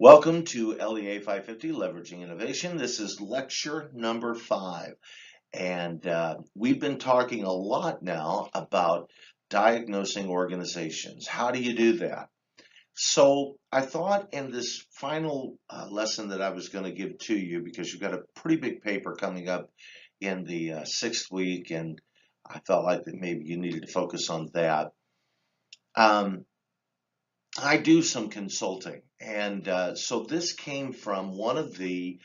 Welcome to LEA 550 Leveraging Innovation. This is lecture number 5. And we've been talking a lot now about diagnosing organizations. How do you do that? So I thought in this final lesson that I was going to give to you, because you've got a pretty big paper coming up in the 6th week, and I felt like that maybe you needed to focus on that. I do some consulting, and so this came from one of the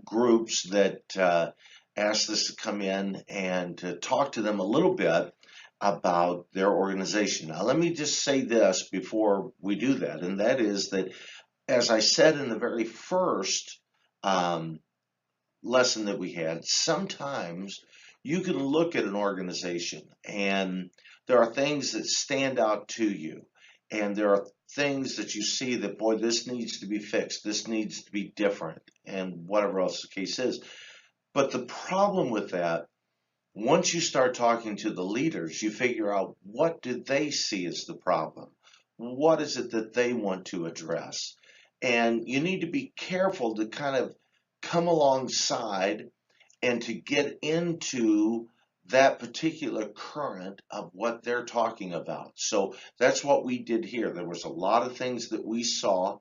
groups that asked us to come in and to talk to them a little bit about their organization. Now, let me just say this before we do that, and that is that, as I said in the very first um, lesson that we had, sometimes you can look at an organization and there are things that stand out to you, and there are things that you see that, boy, this needs to be fixed, this needs to be different, and whatever else the case is. But the problem with that, once you start talking to the leaders, you figure out, what do they see as the problem? What is it that they want to address? And you need to be careful to kind of come alongside and to get into that particular current of what they're talking about. So that's what we did here. There was a lot of things that we saw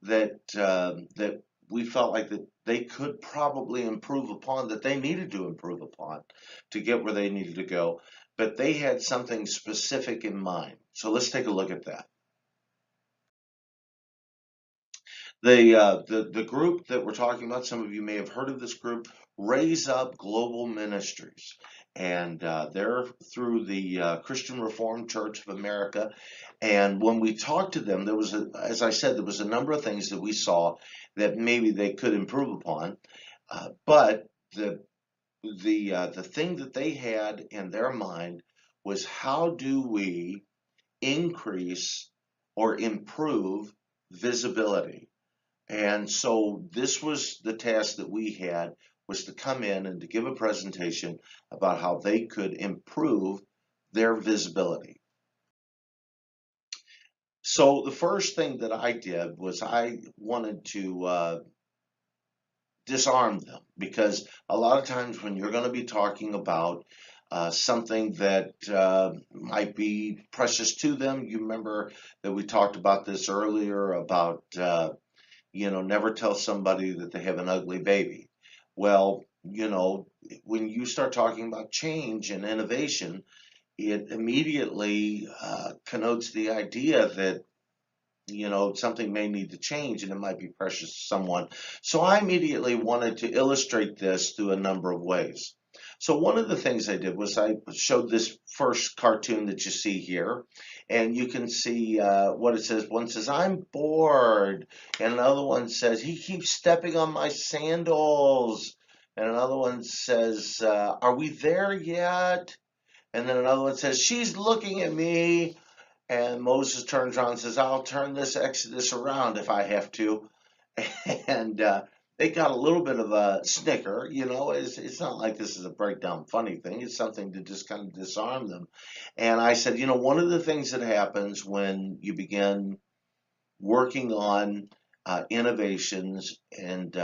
that that we felt like that they could probably improve upon, that they needed to improve upon to get where they needed to go. But they had something specific in mind. So let's take a look at that. The group that we're talking about, some of you may have heard of this group, Raise Up Global Ministries, and they're through the Christian Reformed Church of America. And when we talked to them, there was, as I said, there was a number of things that we saw that maybe they could improve upon, but the thing that they had in their mind was, how do we increase or improve visibility? And so this was the task that we had, was to come in and to give a presentation about how they could improve their visibility. So the first thing that I did was I wanted to disarm them, because a lot of times when you're going to be talking about something that might be precious to them, you remember that we talked about this earlier about never tell somebody that they have an ugly baby. Well, when you start talking about change and innovation, it immediately connotes the idea that, something may need to change and it might be precious to someone. So I immediately wanted to illustrate this through a number of ways. So one of the things I did was I showed this first cartoon that you see here, and you can see what it says. One says, "I'm bored," and another one says, "He keeps stepping on my sandals," and another one says, "Are we there yet?" And then another one says, "She's looking at me." And Moses turns around and says, "I'll turn this Exodus around if I have to." And they got a little bit of a snicker. It's not like this is a breakdown funny thing. It's something to just kind of disarm them. And I said, one of the things that happens when you begin working on innovations and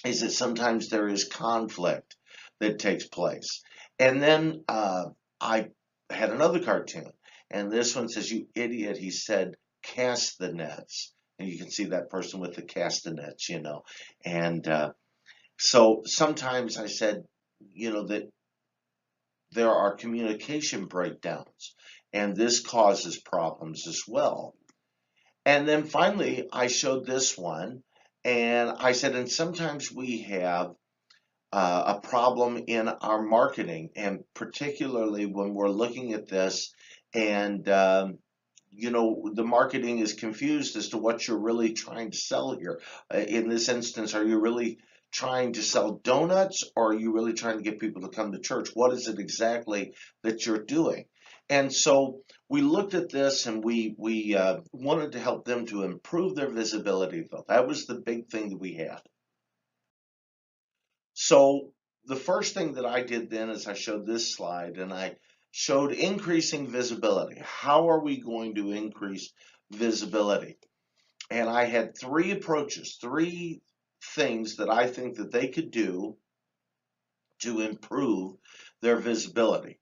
is that sometimes there is conflict that takes place. And then I had another cartoon, and this one says, "You idiot," he said, "cast the nets." And you can see that person with the castanets. And so sometimes I said, that there are communication breakdowns, and this causes problems as well. And then finally, I showed this one, and I said, and sometimes we have a problem in our marketing, and particularly when we're looking at this, and the marketing is confused as to what you're really trying to sell here. In this instance, are you really trying to sell donuts, or are you really trying to get people to come to church? What is it exactly that you're doing? And so we looked at this, and we wanted to help them to improve their visibility, though. That was the big thing that we had. So the first thing that I did then is I showed this slide, and I showed increasing visibility. How are we going to increase visibility. And I had three approaches, three things that I think that they could do to improve their visibility.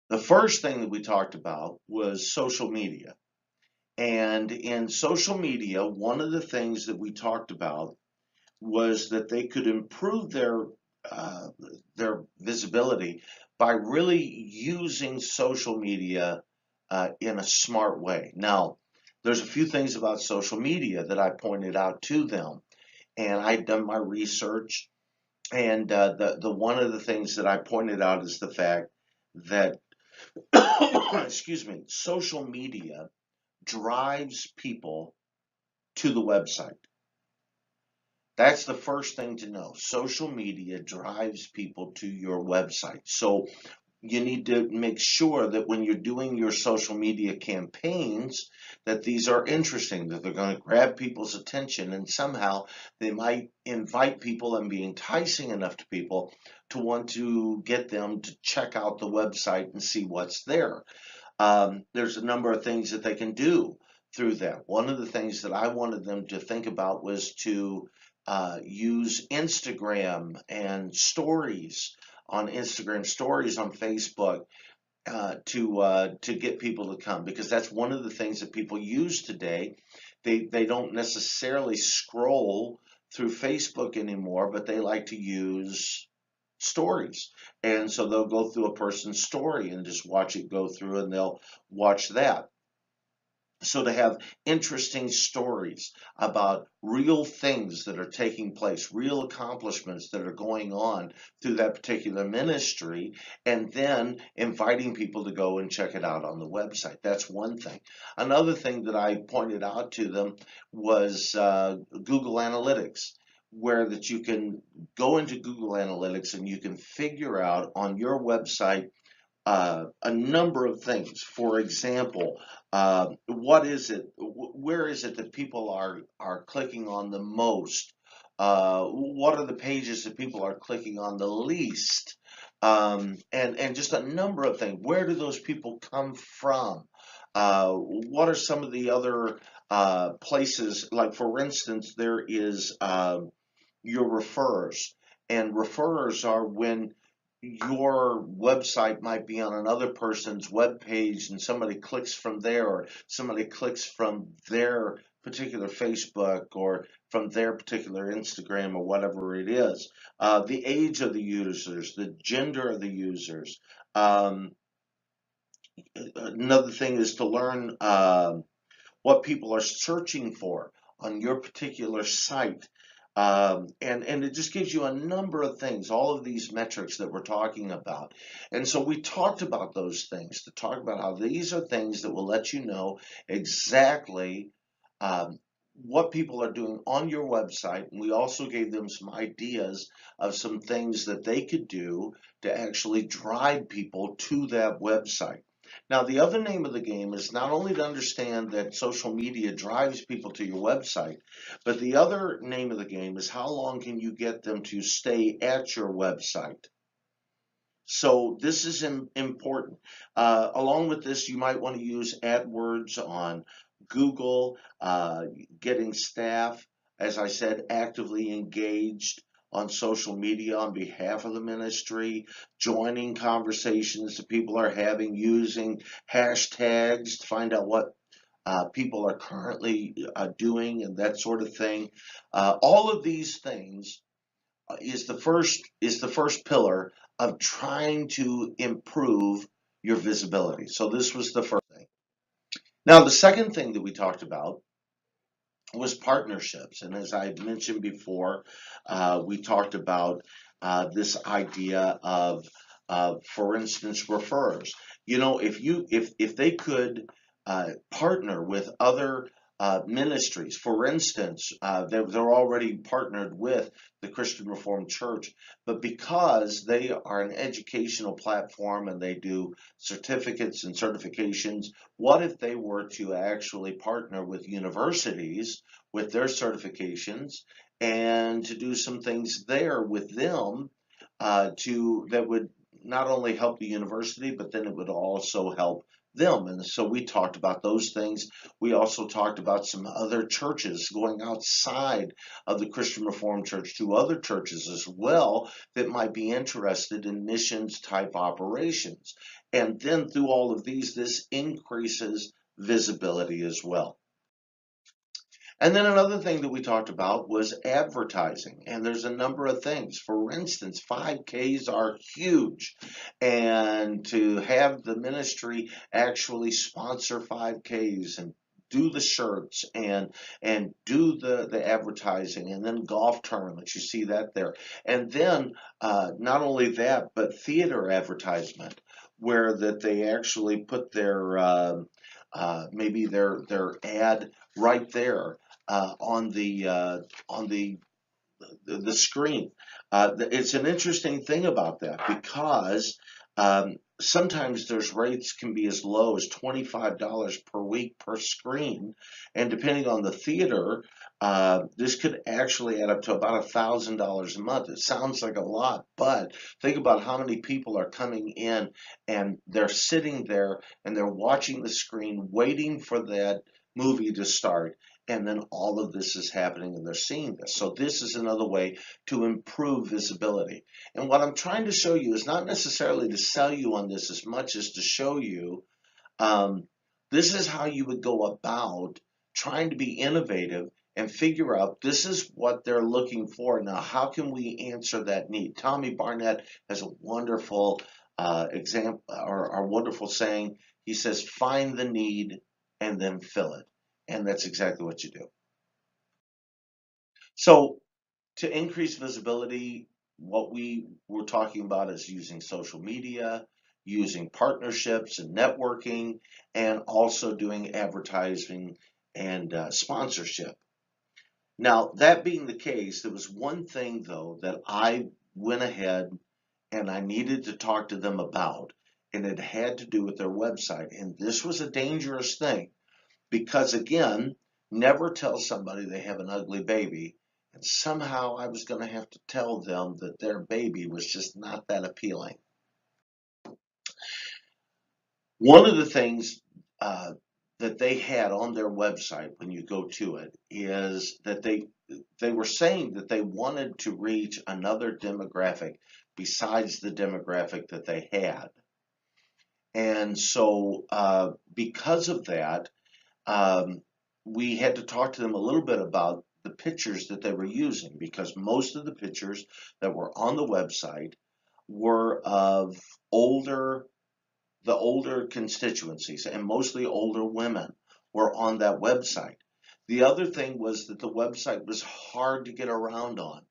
The first thing that we talked about was social media. And in social media, one of the things that we talked about was that they could improve uh, their visibility by really using social media in a smart way. Now, there's a few things about social media that I pointed out to them, and I'd done my research. And the one of the things that I pointed out is the fact that, excuse me, social media drives people to the website. That's the first thing to know. Social media drives people to your website. So you need to make sure that when you're doing your social media campaigns, that these are interesting, that they're going to grab people's attention, and somehow they might invite people and be enticing enough to people to want to get them to check out the website and see what's there. There's a number of things that they can do through that. One of the things that I wanted them to think about was to use Instagram and stories on Instagram, stories on Facebook, to get people to come, because that's one of the things that people use today. They don't necessarily scroll through Facebook anymore, but they like to use stories. And so they'll go through a person's story and just watch it go through, and they'll watch that. So to have interesting stories about real things that are taking place, real accomplishments that are going on through that particular ministry, and then inviting people to go and check it out on the website. That's one thing. Another thing that I pointed out to them was Google Analytics, where that you can go into Google Analytics and you can figure out on your website a number of things. For example, what is it? Where is it that people are clicking on the most? What are the pages that people are clicking on the least? And just a number of things. Where do those people come from? What are some of the other places? Like, for instance, there is your referrers, and referrers are when your website might be on another person's web page and somebody clicks from there, or somebody clicks from their particular Facebook, or from their particular Instagram, or whatever it is. The age of the users, the gender of the users. Um, Another thing is to learn what people are searching for on your particular site. And it just gives you a number of things, all of these metrics that we're talking about. And so we talked about those things, to talk about how these are things that will let you know exactly um, what people are doing on your website. And we also gave them some ideas of some things that they could do to actually drive people to that website. Now, the other name of the game is not only to understand that social media drives people to your website, but the other name of the game is how long can you get them to stay at your website. So this is important. Along with this, you might want to use AdWords on Google, getting staff, as I said, actively engaged on social media on behalf of the ministry, joining conversations that people are having, using hashtags to find out what people are currently doing, and that sort of thing. All of these things is the first pillar of trying to improve your visibility. So this was the first thing. Now, the second thing that we talked about was partnerships. And as I mentioned before, we talked about this idea of, for instance, referrers. If they could partner with other ministries, for instance, they're already partnered with the Christian Reformed Church, but because they are an educational platform and they do certificates and certifications, what if they were to actually partner with universities with their certifications, and to do some things there with them, to that would not only help the university, but then it would also help them. And so we talked about those things. We also talked about some other churches going outside of the Christian Reformed Church to other churches as well that might be interested in missions type operations. And then through all of these, this increases visibility as well. And then another thing that we talked about was advertising. And there's a number of things. For instance, 5Ks are huge. And to have the ministry actually sponsor 5Ks and do the shirts and do the advertising, and then golf tournaments, you see that there. And then not only that, but theater advertisement, where that they actually put their maybe their ad right there on the screen. It's an interesting thing about that because sometimes those rates can be as low as $25 per week per screen, and depending on the theater, this could actually add up to about $1,000 a month. It sounds like a lot, but think about how many people are coming in and they're sitting there and they're watching the screen, waiting for that movie to start, and then all of this is happening and they're seeing this. So this is another way to improve visibility. And what I'm trying to show you is not necessarily to sell you on this as much as to show you this is how you would go about trying to be innovative and figure out this is what they're looking for. Now, how can we answer that need? Tommy Barnett has a wonderful example or wonderful saying. He says, find the need and then fill it. And that's exactly what you do. So to increase visibility, what we were talking about is using social media, using partnerships and networking, and also doing advertising and sponsorship. Now, that being the case, there was one thing though that I went ahead and I needed to talk to them about, and it had to do with their website. And this was a dangerous thing because, again, never tell somebody they have an ugly baby. And somehow I was going to have to tell them that their baby was just not that appealing. One of the things that they had on their website when you go to it is that they were saying that they wanted to reach another demographic besides the demographic that they had. And so because of that, we had to talk to them a little bit about the pictures that they were using, because most of the pictures that were on the website were of the older constituencies, and mostly older women were on that website. The other thing was that the website was hard to get around on.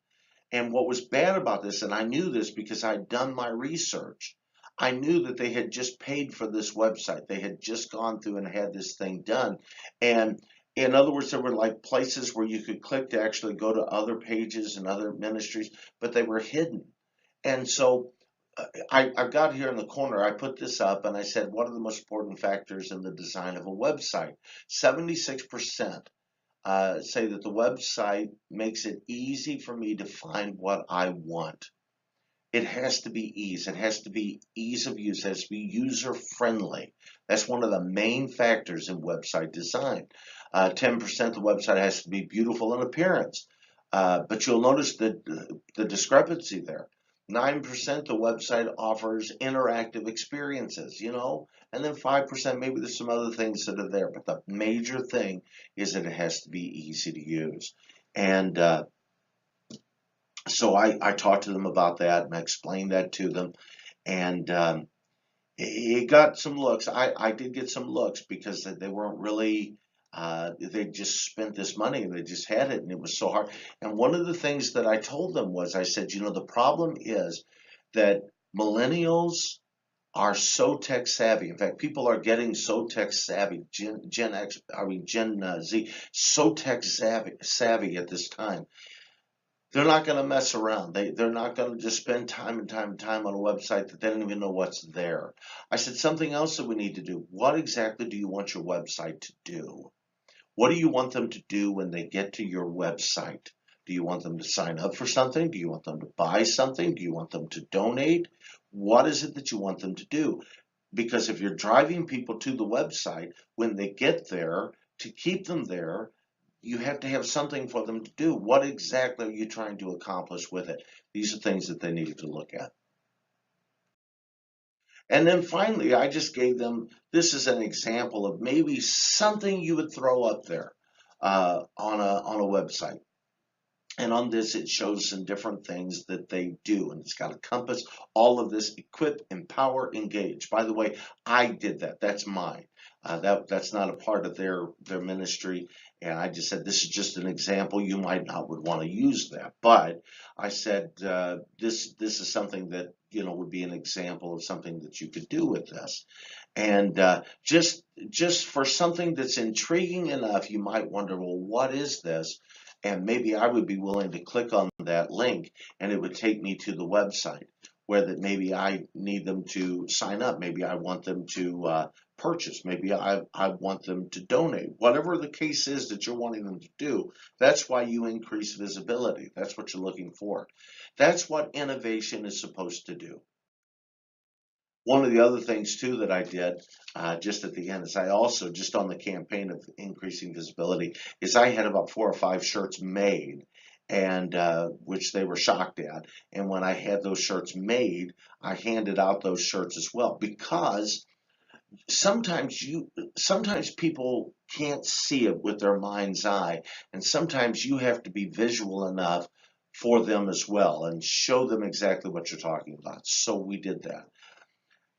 And what was bad about this, and I knew this because I'd done my research, I knew that they had just paid for this website. They had just gone through and had this thing done. And in other words, there were like places where you could click to actually go to other pages and other ministries, but they were hidden. And so I've got here in the corner, I put this up and I said, what are the most important factors in the design of a website? 76% say that the website makes it easy for me to find what I want. It has to be ease. It has to be ease of use. It has to be user friendly. That's one of the main factors in website design. 10% the website has to be beautiful in appearance. But you'll notice the discrepancy there. 9% the website offers interactive experiences, and then 5% maybe there's some other things that are there. But the major thing is that it has to be easy to use. And so I talked to them about that and I explained that to them. And it got some looks. I did get some looks because they weren't really, they just spent this money and they just had it and it was so hard. And one of the things that I told them was, I said, the problem is that millennials are so tech savvy. In fact, people are getting so tech savvy, Gen Z, so tech savvy at this time. They're not going to mess around. They're not going to just spend time and time and time on a website that they don't even know what's there. I said, something else that we need to do. What exactly do you want your website to do? What do you want them to do when they get to your website? Do you want them to sign up for something? Do you want them to buy something? Do you want them to donate? What is it that you want them to do? Because if you're driving people to the website, when they get there, to keep them there, you have to have something for them to do. What exactly are you trying to accomplish with it? These are things that they need to look at. And then finally, I just gave them, this is an example of maybe something you would throw up there on a website. And on this, it shows some different things that they do. And it's got a compass, all of this: equip, empower, engage. By the way, I did that. That's mine. That's not a part of their ministry. And I just said, this is just an example. You might not would want to use that. But I said, this is something that, would be an example of something that you could do with this. And just for something that's intriguing enough, you might wonder, well, what is this? And maybe I would be willing to click on that link, and it would take me to the website where that maybe I need them to sign up. Maybe I want them to purchase. Maybe I want them to donate. Whatever the case is that you're wanting them to do, that's why you increase visibility. That's what you're looking for. That's what innovation is supposed to do. One of the other things too that I did just at the end is I also, just on the campaign of increasing visibility, is I had about 4 or 5 shirts made, and which they were shocked at. And when I had those shirts made, I handed out those shirts as well, because sometimes people can't see it with their mind's eye, and sometimes you have to be visual enough for them as well and show them exactly what you're talking about. So we did that.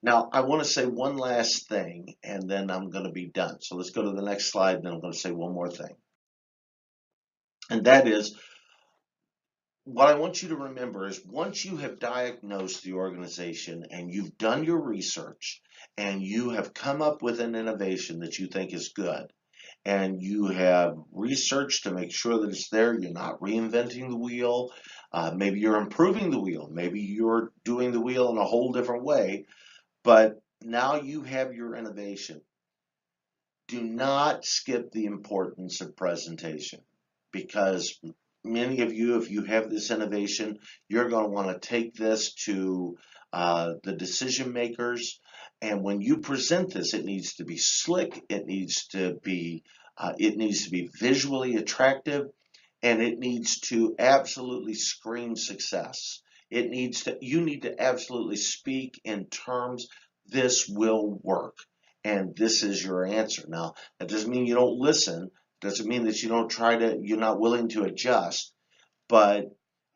Now, I want to say one last thing, and then I'm going to be done. So let's go to the next slide, and then I'm going to say one more thing. And that is, what I want you to remember is, once you have diagnosed the organization and you've done your research and you have come up with an innovation that you think is good, and you have researched to make sure that it's there, you're not reinventing the wheel, maybe you're improving the wheel, maybe you're doing the wheel in a whole different way, but now you have your innovation. Do not skip the importance of presentation, because many of you, if you have this innovation, you're going to want to take this to the decision makers. And when you present this, it needs to be slick. It needs to be visually attractive, and it needs to absolutely scream success. You need to absolutely speak in terms, this will work, and this is your answer. Now, that doesn't mean you don't listen, doesn't mean that you're not willing to adjust, but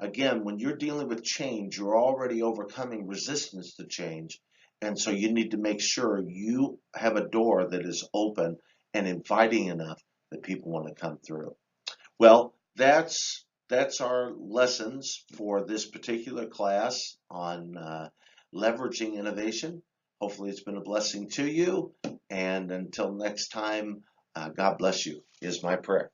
again, when you're dealing with change, you're already overcoming resistance to change, and so you need to make sure you have a door that is open and inviting enough that people want to come through. Well, that's our lessons for this particular class on leveraging innovation. Hopefully, it's been a blessing to you. And until next time, God bless you, is my prayer.